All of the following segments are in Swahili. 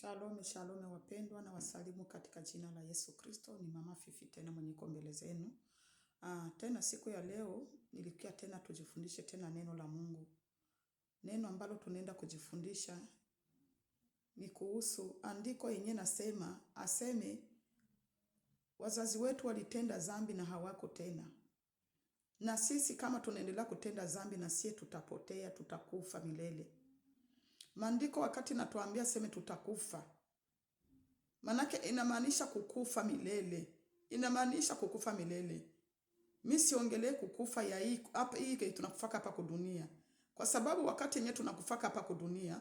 Shalom, shalom wapendwa, na wasalimu katika jina la Yesu Kristo. Ni mama Fifi tena mwenye iko mbele zenu. Tena siku ya leo nilikia tena tujifundishe tena neno la Mungu. Neno ambalo tunaenda kujifundisha ni kuhusu andiko yenye nasema aseme wazazi wetu walitenda dhambi na hawako tena. Na sisi kama tunaendelea kutenda dhambi na sie tutapotea, tutakufa milele. Maandiko wakati natuambia seme tutakufa, manake inamaanisha kukufa milele. Inamaanisha kukufa milele. Mimi siongelee kukufa ya hii tunakufaka hapa kwa dunia. Kwa sababu wakati yenyewe tunakufaka hapa kwa dunia,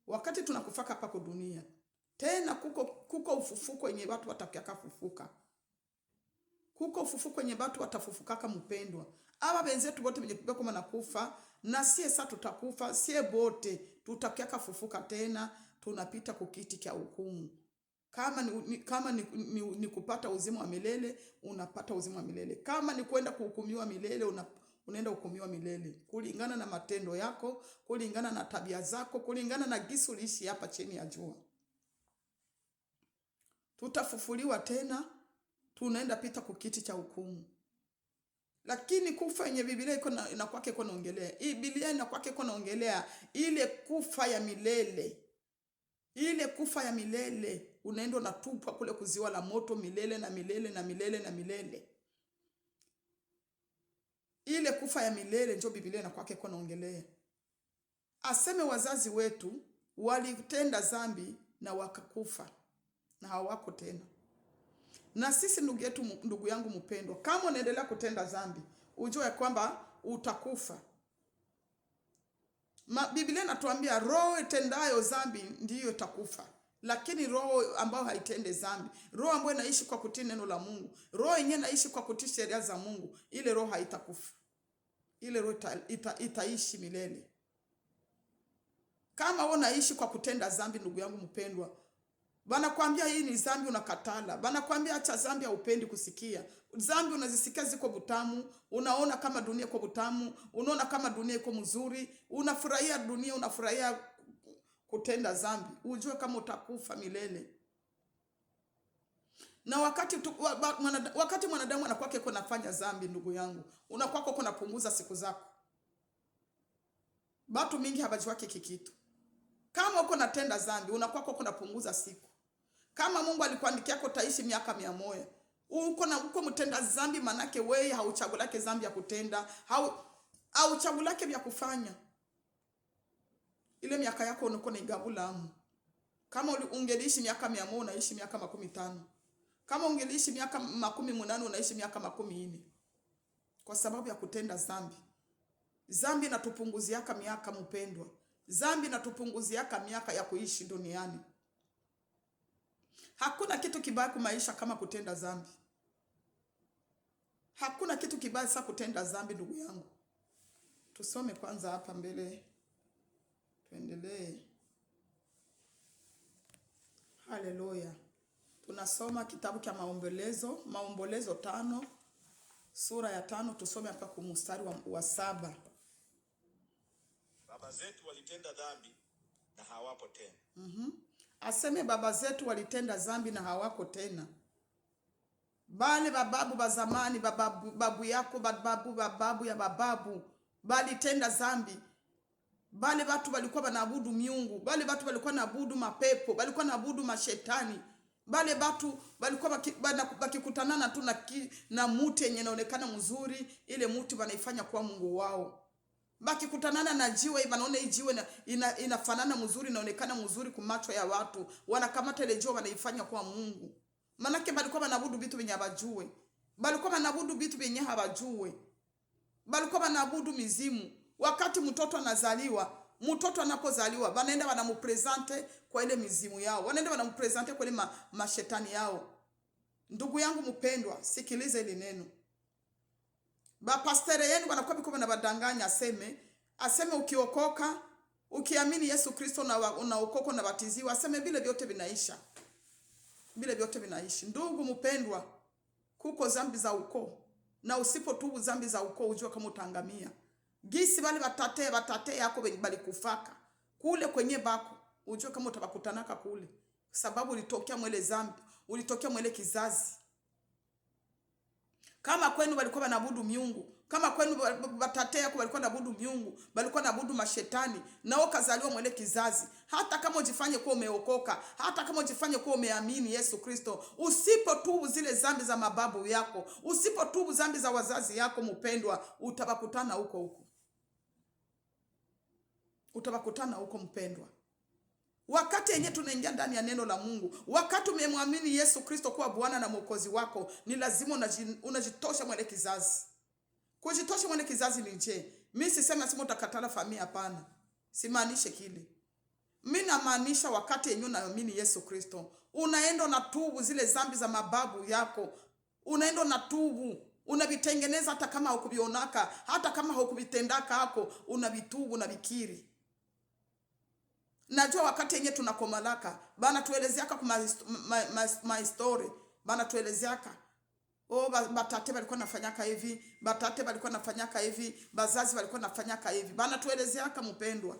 wakati tunakufaka hapa kwa dunia, tena kuko ufufuko yenye watu watakiaka fufuka. Kuko ufufuko yenye watu watafufukaka mpendwa. Aba benzetu wote wenye kubeko manakufa na sie sasa tutakufa, sie bote tutakiaka fufuka tena, tunapita kukiti cha hukumu. Kama ni kupata uzima wa milele, unapata uzima wa milele. Kama ni kwenda kuhukumiwa milele, unaenda hukumiwa milele. Kulingana na matendo yako, kulingana na tabia zako, kulingana na gisi uliishi hapa chini ya jua. Tutafufuliwa tena, tunaenda pita kukiti cha hukumu. Lakini kufa yenye Biblia inakwake iko naongelea. Hii Biblia inakwake iko naongelea ile kufa ya milele. Ile kufa ya milele unaenda unatupwa kule kuziwa la moto milele na milele na milele na milele. Ile kufa ya milele ndio Biblia inakwake iko naongelea. Aseme wazazi wetu walitenda dhambi na wakakufa na hawako tena. Na sisi ndugu yangu mpendwa, kama unaendelea kutenda dhambi, ujue kwamba utakufa. Biblia inatuambia roho itendayo dhambi ndiyo itakufa. Lakini roho ambayo haitende dhambi, roho ambayo inaishi kwa kutii neno la Mungu, roho yenyewe inaishi kwa kutii sheria za Mungu, ile roho haitakufa. Ile roho itaishi milele. Kama wewe unaishi kwa kutenda dhambi ndugu yangu mpendwa, banakwambia hii ni dhambi unakatala. Banakwambia acha dhambi haupendi kusikia. Dhambi unazisikia ziko butamu, unaona kama dunia iko butamu, unaona kama dunia iko mzuri, unafurahia dunia, unafurahia kutenda dhambi. Ujue kama utakufa milele. Na wakati mwanadamu anakuwa keko nafanya dhambi ndugu yangu, unakuwa koko napunguza siku zako. Watu mingi habajua kikitu. Kama uko natenda dhambi, unakuwa koko napunguza siku. Kama Mungu alikuandikia utaishi miaka 100, uko mtenda dhambi, manake wewe hauchagulake dhambi ya kutenda, hauchagulake vya kufanya. Ile miaka yako uko na igabulamu. Kama ungeliishi miaka 100, unaishi miaka 50. Kama ungeliishi miaka 80, unaishi miaka 40. Kwa sababu ya kutenda dhambi. Dhambi inatupunguziaka miaka mpendwa. Dhambi inatupunguziaka miaka ya kuishi duniani. Hakuna kitu kibaya kwa maisha kama kutenda dhambi. Hakuna kitu kibaya sana kutenda dhambi ndugu yangu. Tusome kwanza hapa mbele. Tuendelee. Haleluya. Tunasoma kitabu cha Maombolezo 5, sura ya 5, tusome hapa kwa mstari wa 7. Baba zetu walitenda dhambi na hawapo tena. Aseme baba zetu walitenda dhambi na hawako tena. Bale bababu ba zamani, babu yako, babu ya bababu, balitenda dhambi. Bale watu walikuwa wanaabudu miungu, bale watu walikuwa wanaabudu mapepo, walikuwa wanaabudu mashetani. Bale watu walikuwa wakikutanana tu na muti yenye inaonekana mzuri, ile muti wanaifanya kuwa mungu wao. Bakikutanana na jiwe, wanaona hii jiwe inafanana mzuri, inaonekana mzuri kwa macho ya watu, wanakamata ile jiwe wanaifanya kuwa mungu. Manake balikuwa wanaabudu vitu vyenye habajue. Balikuwa wanaabudu vitu vyenye habajue. Balikuwa wanaabudu mizimu. Wakati mtoto anapozaliwa, wanaenda wanamupresente kwa ile mizimu yao. Wanaenda wanamupresente kwa ile mashetani yao. Ndugu yangu mpendwa, sikiliza ile neno. Pastere yenu wanakuwa biko wanabadanganya aseme ukiokoka, ukiamini Yesu Kristo na unaokoka na batiziwa, aseme vile vyote vinaisha. Vile vyote vinaishi. Ndugu mpendwa, kuko dhambi za ukoo, na usipotubu dhambi za ukoo ujue kama utaangamia. Gisi wale batate yako bali kufaka kule kwenye bako, ujue kama utabakutanaka kule, sababu ulitokea mwele zambi, ulitokea mwele kizazi. Kama kwenu walikuwa wanaabudu miungu, kama kwenu batate yako walikuwa wanaabudu miungu, walikuwa wanaabudu mashetani, na wewe kazaliwa mwele kizazi, hata kama ujifanye kuwa umeokoka, hata kama ujifanye kuwa umeamini Yesu Kristo, usipotubu zile zambi za mababu yako, usipotubu zambi za wazazi yako, mpendwa, utabakutana huko. Utabakutana huko mpendwa. Wakati yenye tunaingia ndani ya neno la Mungu, wakati umemwamini Yesu Kristo kuwa Bwana na Mwokozi wako, ni lazima unajitosha mwele kizazi. Kujitosha mwele kizazi ni nje. Mimi sisema sema utakatala familia, hapana. Simaanishe kile. Mimi namaanisha wakati yenye unaamini Yesu Kristo, unaenda na tubu zile zambi za mababu yako. Unaenda na tubu, unavitengeneza hata kama hukubionaka, hata kama hukubitendaka hako, unavitubu, unabikiri. Najua wakati yenye tunakomalaka, bana tuelezeaka kwa story, bana tuelezeaka. Batate walikuwa nafanyaka hivi, batate walikuwa nafanyaka hivi, bazazi walikuwa nafanyaka hivi. Bana tuelezeaka mpendwa.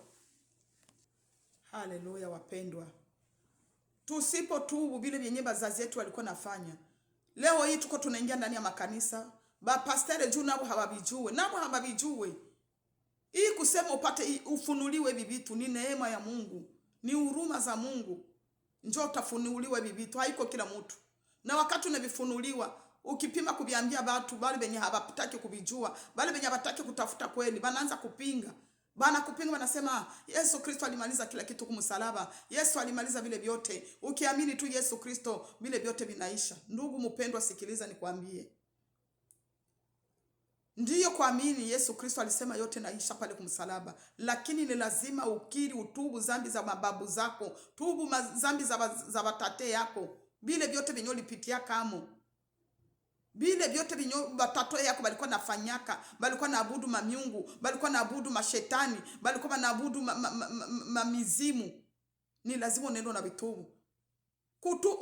Haleluya wapendwa. Tusipotubu vile vyenye bazazi yetu walikuwa nafanya, leo hii tuko tunaingia ndani ya makanisa, ba pastor juu nabo hababijue. Hii kusema upate ufunuliwe hivi vitu ni neema ya Mungu, ni huruma za Mungu. Njoo utafunuliwe hivi vitu, haiko kila mtu. Na wakati unavifunuliwa, ukipima kuviambia watu bali benye hawataki kuvijua, bali benye hawataki kutafuta kweli, banaanza kupinga. Bana kupinga, wanasema Yesu Kristo alimaliza kila kitu kumsalaba. Yesu alimaliza vile vyote. Ukiamini tu Yesu Kristo, vile vyote vinaisha. Ndugu mpendwa, sikiliza nikwambie. Ndiyo, kuamini Yesu Kristo alisema yote naisha pale kumsalaba, lakini ni lazima ukiri, utubu zambi za mababu zako, tubu zambi za watate yako, bile vyote vinyo lipitia kamo, bile vyote vinyo batato yako balikuwa nafanyaka, balikuwa naabudu mamiungu, balikuwa naabudu mashetani, balikuwa naabudu mamizimu. Ni lazima unendo na vitubu.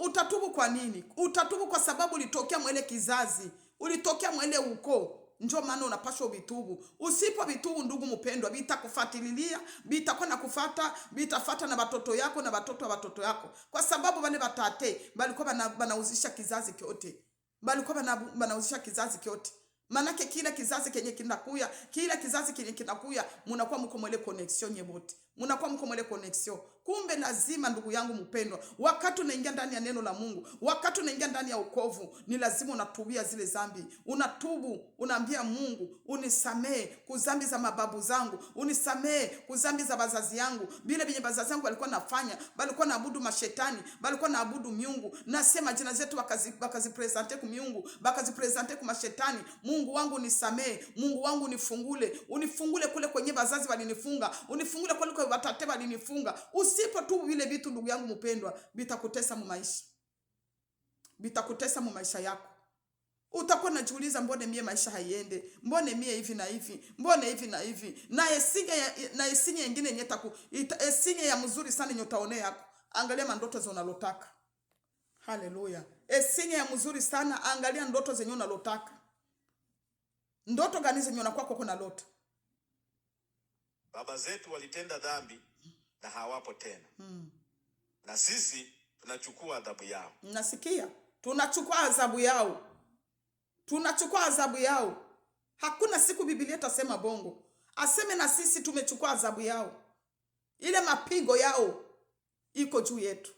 Utatubu kwa nini? Utatubu kwa sababu ulitokea mwele kizazi, ulitokea mwele uko. Njoo maana unapaswa vitubu. Usipo vitubu ndugu mpendwa, bitakufuatilia, bitakuwa na kufuata, bitafuata na watoto yako na watoto wa watoto yako. Kwa sababu wale batate balikuwa banauzisha kizazi kyote. Balikuwa banauzisha kizazi kyote. Manake kila kizazi kenye kinakuya, munakuwa mko mwele connection nyebote. Munakuwa mko mwele connection. Kumbe lazima ndugu yangu mpendwa, wakati unaingia ndani ya neno la Mungu, wakati unaingia ndani ya wokovu, ni lazima unatubia zile zambi. Unatubu, unaambia Mungu, unisamee kuzambi za mababu zangu, unisamee kuzambi za bazazi yangu. Bile benye bazazi yangu walikuwa nafanya, balikuwa naabudu mashetani, balikuwa naabudu miungu. Nasema jina zetu wakazipresente ku miungu, wakazipresente ku mashetani. Mungu wangu unisamee, Mungu wangu unifungule kule kwenye bazazi walinifunga, unifungule kule kwa batate walinifunga. Usipotubu vile vitu ndugu yangu mpendwa, bitakutesa mu maisha. Bitakutesa mu maisha yako. Utakuwa unajiuliza, mbone mie maisha haiende? Mbone mie hivi na hivi? Mbone hivi na hivi? Na esinye nyingine nyeta esinye ya mzuri sana nyotaone yako. Angalia mandoto zenye unalotaka. Haleluya. Esinye ya mzuri sana, angalia ndoto zenye unalotaka. Ndoto gani zenye unakuwa kwa kuna lota? Baba zetu walitenda dhambi na hawapo tena. Na sisi tunachukua adhabu yao. Nasikia? Tunachukua adhabu yao. Tunachukua adhabu yao. Hakuna siku Biblia itasema bongo. Aseme na sisi tumechukua adhabu yao. Ile mapigo yao iko juu yetu.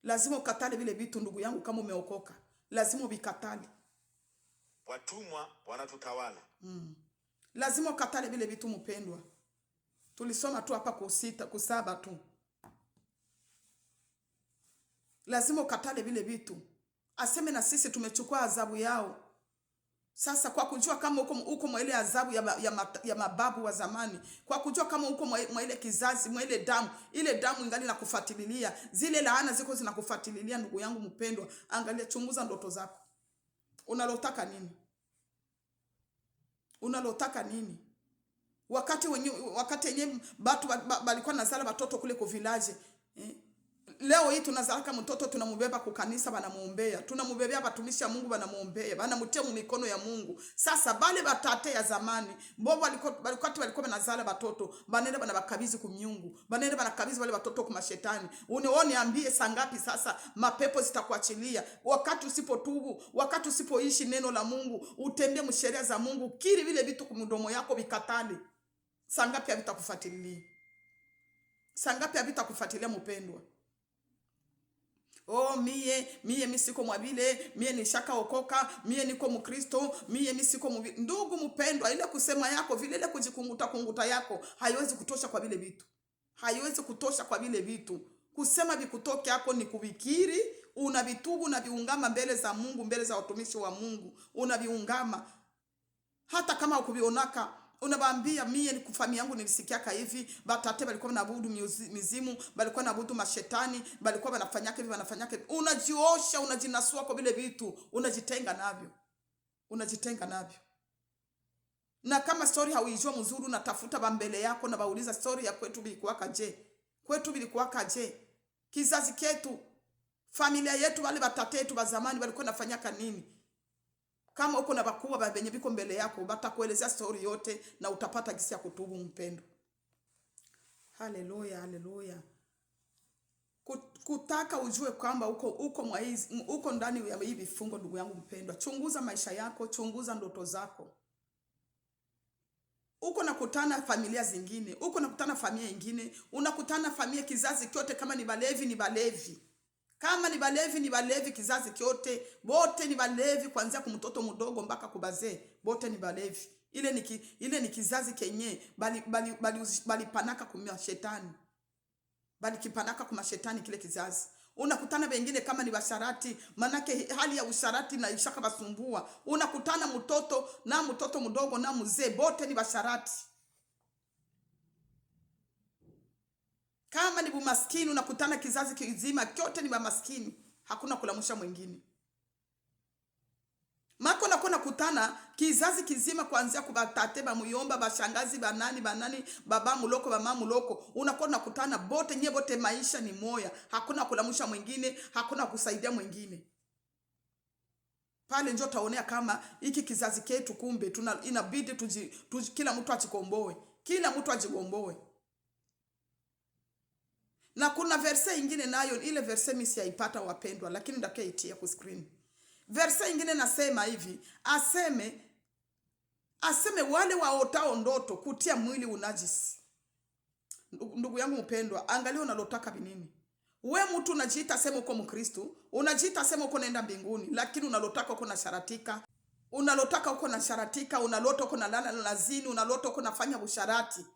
Lazima ukatale vile vitu ndugu yangu, kama umeokoka. Lazima ubikatale. Watumwa wanatutawala. Lazima ukatale vile vitu mpendwa. Tulisoma tu hapa kusaba tu. Lazima ukatale vile vitu. Aseme na sisi tumechukua adhabu yao. Sasa kwa kujua kama uko mwa ile adhabu ya mababu wa zamani, kwa kujua kama uko mwa ile kizazi, mwa ile damu, ile damu ingali na kufuatilia, zile laana ziko zinakufuatilia ndugu yangu mpendwa, angalia, chunguza ndoto zako. Unalotaka nini? Unalotaka nini? Wakati yenye watu balikuwa nazala watoto kule kwa village, Leo hii tunazalaka mtoto tunamubeba kukanisa banamuombea. Tunamubebea batumishi ya Mungu banamuombea. Banamutia mu mikono ya Mungu. Sasa bale batate ya zamani, mbobo walikuwa banazala batoto, banende banabakabizi ku miungu. Banende banakabizi wale batoto ku mashetani. Uniambie sangapi sasa mapepo zitakuachilia wakati usipotubu, wakati usipoishi neno la Mungu, utembee msheria za Mungu, kiri vile vitu kumdomo yako vikatali. Sangapi havitakufuatilia? Sangapi havitakufuatilia mpendwa? Oh, mie siko mwabile, mie nishaka okoka, mie niko mkristo, mie siko mwabile. Ndugu mpendwa, ile kusema yako vile, ile kujikunguta yako haiwezi kutosha kwa vile vitu. Haiwezi kutosha kwa vile vitu. Kusema vikutoke yako ni kubikiri, unavitubu, unaviungama mbele za Mungu, mbele za watumishi wa Mungu, unaviungama. Hata kama ukubionaka, unabaambia mie ni kufami yangu nilisikiaka hivi, batate balikuwa naabudu mizimu, balikuwa naabudu mashetani, balikuwa banafanyaka hivi, banafanyaka hivi. Unajiosha, unajinasua kwa vile vitu, unajitenga navyo. Unajitenga navyo. Na kama story hauijua mzuri, unatafuta bambele yako na bauliza story ya kwetu bilikuwaka je? Kwetu bilikuwaka je? Kizazi ketu, familia yetu, wale batate yetu ba zamani balikuwa nafanyaka nini? Kama uko na bakubwa benye biko mbele yako, batakuelezea story yote na utapata kisi ya kutubu mpendo. Haleluya, haleluya. Kutaka ujue kwamba uko ndani ya hii vifungo, ndugu yangu mpendwa. Chunguza maisha yako, chunguza ndoto zako. Uko nakutana familia zingine, uko nakutana familia nyingine, unakutana familia kizazi kyote, kama ni balevi ni balevi. Kama ni balevi kizazi kyote, bote ni balevi kuanzia kumtoto mdogo mpaka kubazee, bote ni balevi. Ile ni kizazi kenye bali panaka kumia shetani. Bali kipanaka kuma shetani kile kizazi. Unakutana wengine kama ni basharati, manake hali ya usharati na ishaka basumbua. Unakutana mtoto mdogo na mzee, bote ni basharati. Kama ni bumaskini, unakutana kizazi kizima kyote ni bamaskini, hakuna kulamusha mwingine. Mako nakona kutana kizazi kizima kuanzia kubatate ba muyomba, bashangazi, banani, baba muloko, mama muloko. Unakona kutana bote bote maisha ni moya, hakuna kulamusha mwingine, hakuna kusaidia mwingine. Pale njo taonea kama hiki kizazi ketu kumbe inabidi kila mtu ajikomboe. Kila mtu ajigomboe. Na kuna verse ingine nayo, ile verse mimi siyaipata wapendwa, lakini ndakaitia ku screen. Verse ingine nasema hivi, aseme wale waotao ndoto kutia mwili unajisi. Ndugu yangu mpendwa, angalia unalotaka binini. We mtu unajiita sema uko Mkristo, unajiita sema uko naenda mbinguni, lakini unalotaka uko na sharatika. Unalotaka uko na sharatika, unalota uko na lala lazini, unalota uko nafanya busharati.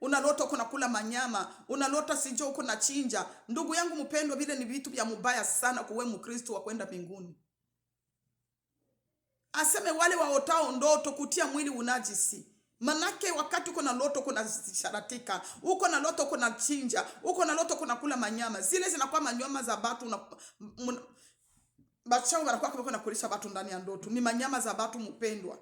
Unalota uko nakula manyama, unalota sijo uko na chinja. Ndugu yangu mpendwa, vile ni vitu vya mubaya sana kuwe Mkristo wa kwenda mbinguni. Aseme wale waotao ndoto kutia mwili unajisi. Manake wakati uko na loto uko na sharatika, uko na loto uko na chinja, uko na loto uko nakula manyama, zile zinakuwa manyama za batu bachao wanakuwa kama kulisha batu ndani ya ndoto, ni manyama za batu mpendwa.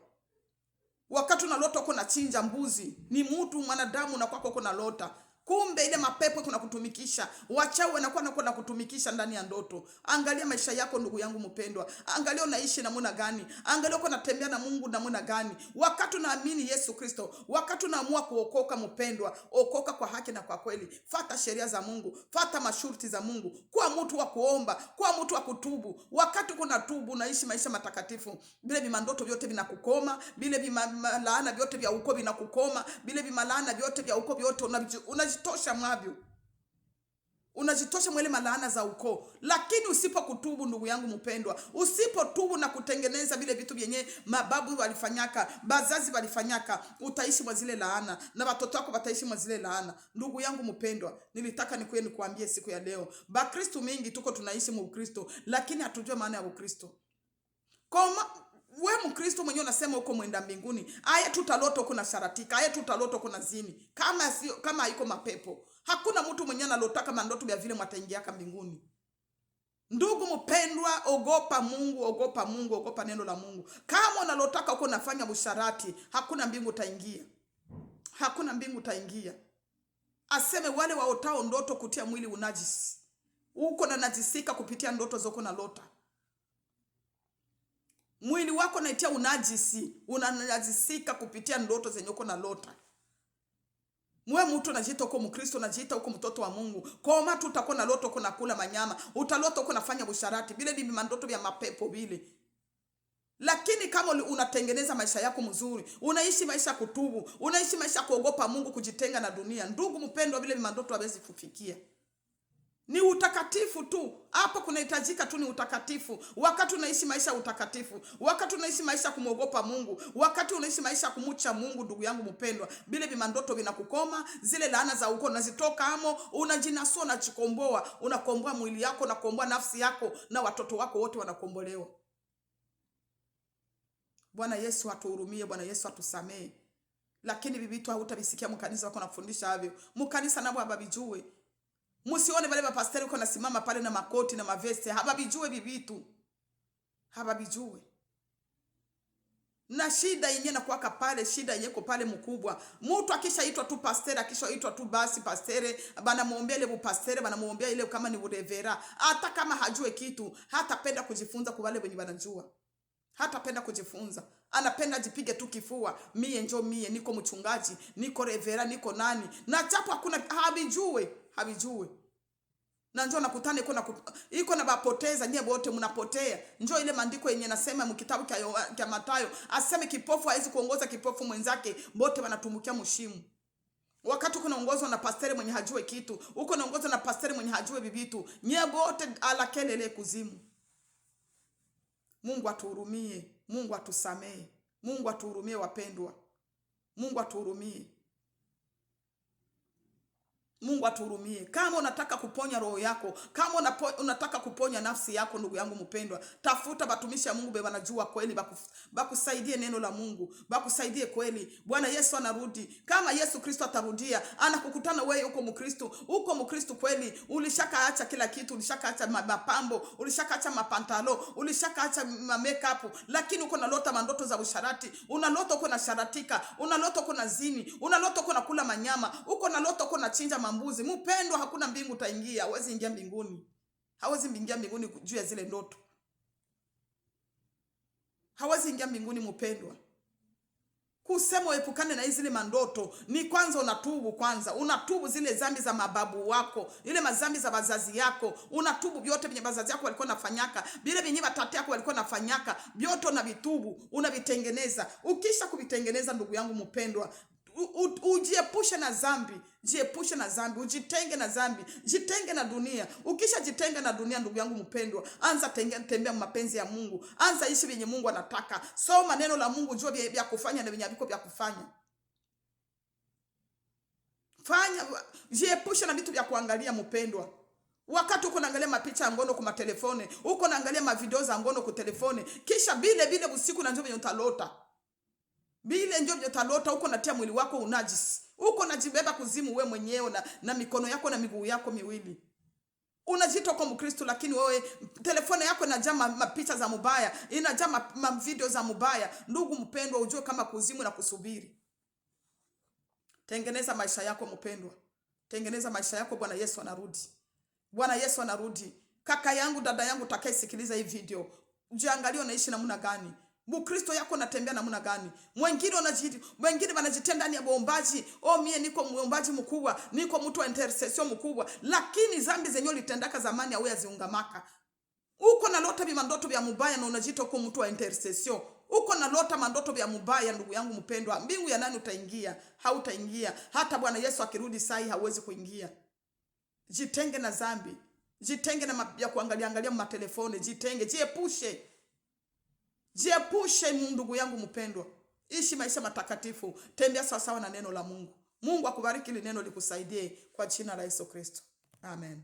Wakati unalota uko na chinja mbuzi, ni mtu mwanadamu unakuwa uko na lota. Kumbe ile mapepo kuna kutumikisha, wachawi wanakuwa na kutumikisha ndani ya ndoto. Angalia maisha yako ndugu yangu mpendwa. Angalia unaishi namna gani? Angalia uko natembea na Mungu namna gani? Wakati unaamini Yesu Kristo, wakati unaamua kuokoka mpendwa, okoka kwa haki na kwa kweli. Fuata sheria za Mungu, fuata masharti za Mungu. Kuwa mtu wa kuomba, kuwa mtu wa kutubu. Wakati uko natubu unaishi maisha matakatifu, vile vimandoto vyote vinakukoma, vile vimalaana vyote vya ukoo vinakukoma, vile vimalaana vyote vya ukoo vyote unajitosha mwavyo. Unajitosha mwele malaana za ukoo. Lakini usipo kutubu ndugu yangu mpendwa, usipo tubu na kutengeneza vile vitu vyenye mababu walifanyaka, bazazi walifanyaka, utaishi mwa zile laana na watoto wako wataishi mwa zile laana. Ndugu yangu mpendwa, nilitaka nikuambie siku ya leo, Bakristo mingi tuko tunaishi mu Ukristo, lakini hatujua maana ya Ukristo. We Mkristo mwenyewe unasema uko mwenda mbinguni, aya tutalota uko na sharatika, aya tutalota uko na zini. Kama haiko mapepo, hakuna mtu mwenyewe analotaka mandoto ya vile mwataingia mbinguni. Ndugu mpendwa, ogopa Mungu, ogopa Mungu, ogopa neno la Mungu. Kama unalotaka uko nafanya busharati, hakuna mbingu utaingia. Hakuna mbingu utaingia. Aseme wale waotao ndoto kutia mwili unajisi. Uko na najisika kupitia ndoto zako na lota. Mwili wako naitia unajisi, unanajisika kupitia ndoto zenye uko na lota. Mwe mtu unajiita uko Mkristo, unajiita uko mtoto wa Mungu. Koma tu utakuwa na loto uko nakula manyama, utalota uko nafanya busharati, bile ni mandoto vya mapepo bile. Lakini kama unatengeneza maisha yako mzuri, unaishi maisha kutubu, unaishi maisha kuogopa Mungu, kujitenga na dunia, ndugu mpendwa, vile mandoto hawezi kufikia. Ni utakatifu tu. Hapa kunahitajika tu ni utakatifu. Wakati unaishi maisha utakatifu, wakati unaishi maisha kumwogopa Mungu, wakati unaishi maisha kumucha Mungu, ndugu yangu mpendwa, bile vimandoto vinakukoma, zile laana za uko unazitoka hamo, unajinasua na chikomboa, unakomboa mwili yako, unakomboa nafsi yako, na watoto wako wote wanakombolewa. Bwana Yesu atuhurumie, Bwana Yesu atusamee. Lakini bibitu hautabisikia mkanisa wako nafundisha havyo. Mkanisa nabo hababijue. Musione wale mapasteri uko nasimama pale na makoti na maveste, hababijue bibitu. Hababijue. Na shida yenyewe na kuwaka pale, shida yenyewe ko pale mkubwa. Mtu akishaitwa tu pasteri, akishaitwa tu basi pasteri, bana muombea ile pasteri, bana muombea ile kama ni urevera. Hata kama hajue kitu, hatapenda kujifunza kwa wale wenye wanajua. Hatapenda kujifunza. Anapenda jipige tu kifua. Mie njo mie, niko mchungaji, niko revera, niko nani. Na japo hakuna, habijue. Na njoo nakutana iko na bapoteza, nyie wote mnapotea. Njoo ile maandiko yenye nasema mkitabu cha Mathayo, aseme kipofu hawezi kuongoza kipofu mwenzake, wote wanatumbukia mshimu. Wakati uko naongozwa na pasteri mwenye hajue kitu, uko naongozwa na pasteri mwenye hajue bibitu, nyie wote ala kelele kuzimu. Mungu atuhurumie, Mungu atusamee, Mungu atuhurumie wapendwa. Mungu atuhurumie. Mungu atuhurumie. Kama unataka kuponya roho yako, kama unataka kuponya nafsi yako, ndugu yangu mpendwa, tafuta batumishi ya Mungu wanajua kweli, bakusaidie neno la Mungu, bakusaidie kweli. Bwana Yesu anarudi. Kama Yesu Kristo atarudia, anakukutana wewe uko Mkristo kweli, ulishakaacha kila kitu, ulishakaacha mapambo, ulishakaacha mapantalo, ulishakaacha makeup, lakini uko nalota mandoto za usharati, unalota uko na sharatika, unalota uko na zini, unalota uko na kula manyama, uko nalota uko na chinja mbuzi. Mpendwa, hakuna mbingu utaingia. Hawezi ingia mbinguni. Hawezi ingia mbinguni juu ya zile ndoto. Hawezi ingia mbinguni mpendwa. Kusema epukane na zile mandoto ni kwanza unatubu kwanza. Unatubu zile dhambi za mababu wako, ile mazambi za wazazi yako. Unatubu vyote vyenye wazazi yako walikuwa nafanyaka, vile vyenye watatu yako walikuwa nafanyaka, vyote unavitubu, unavitengeneza. Ukisha kuvitengeneza, ndugu yangu mpendwa, ujiepushe na dhambi, jiepushe na dhambi, ujitenge na dhambi, jitenge na dunia. Ukisha jitenga na dunia, ndugu yangu mpendwa, anza tembea mapenzi ya Mungu, anza ishi vyenye Mungu anataka. Soma neno la Mungu, jua vya kufanya na vyenye haviko vya kufanya. Jiepushe na vitu vya kuangalia mpendwa. Wakati uko naangalia mapicha ya ngono kwa telefone, uko naangalia mavideo za ngono kwa telefone, kisha bile usiku na njoo vyenye utalota. Bile ndio utalota, uko natia mwili wako unajisi. Uko najibeba kuzimu we mwenyewe na mikono yako na miguu yako miwili. Unajiita uko Mkristo, lakini wewe telefone yako inajaa mapicha za mubaya, inajaa video za mubaya. Ndugu mpendwa, ujue kama kuzimu na kusubiri. Tengeneza maisha yako mpendwa. Tengeneza maisha yako, Bwana Yesu anarudi. Bwana Yesu anarudi. Kaka yangu, dada yangu utakayesikiliza hii video, jiangalie unaishi namna gani? Mkristo yako natembea namna gani? Wengine wanajitenda ndani ya bombaji. Mie niko muombaji mkubwa, niko mtu wa intercession mkubwa, lakini dhambi zenyewe litendaka zamani au yaziungamaka. Uko na lota mandoto vya mubaya na unajita uko mtu wa intercession. Uko na lota mandoto vya mubaya, ndugu yangu mpendwa, mbingu ya nani utaingia? Hautaingia. Hata Bwana Yesu akirudi sai hauwezi kuingia. Jitenge na dhambi. Jitenge na ya kuangalia matelefone, jitenge, jiepushe. Jiepushe ndugu yangu mpendwa. Ishi maisha matakatifu. Tembea sawasawa na neno la Mungu. Mungu akubariki, ili neno likusaidie kwa jina la Yesu Kristo. Amen.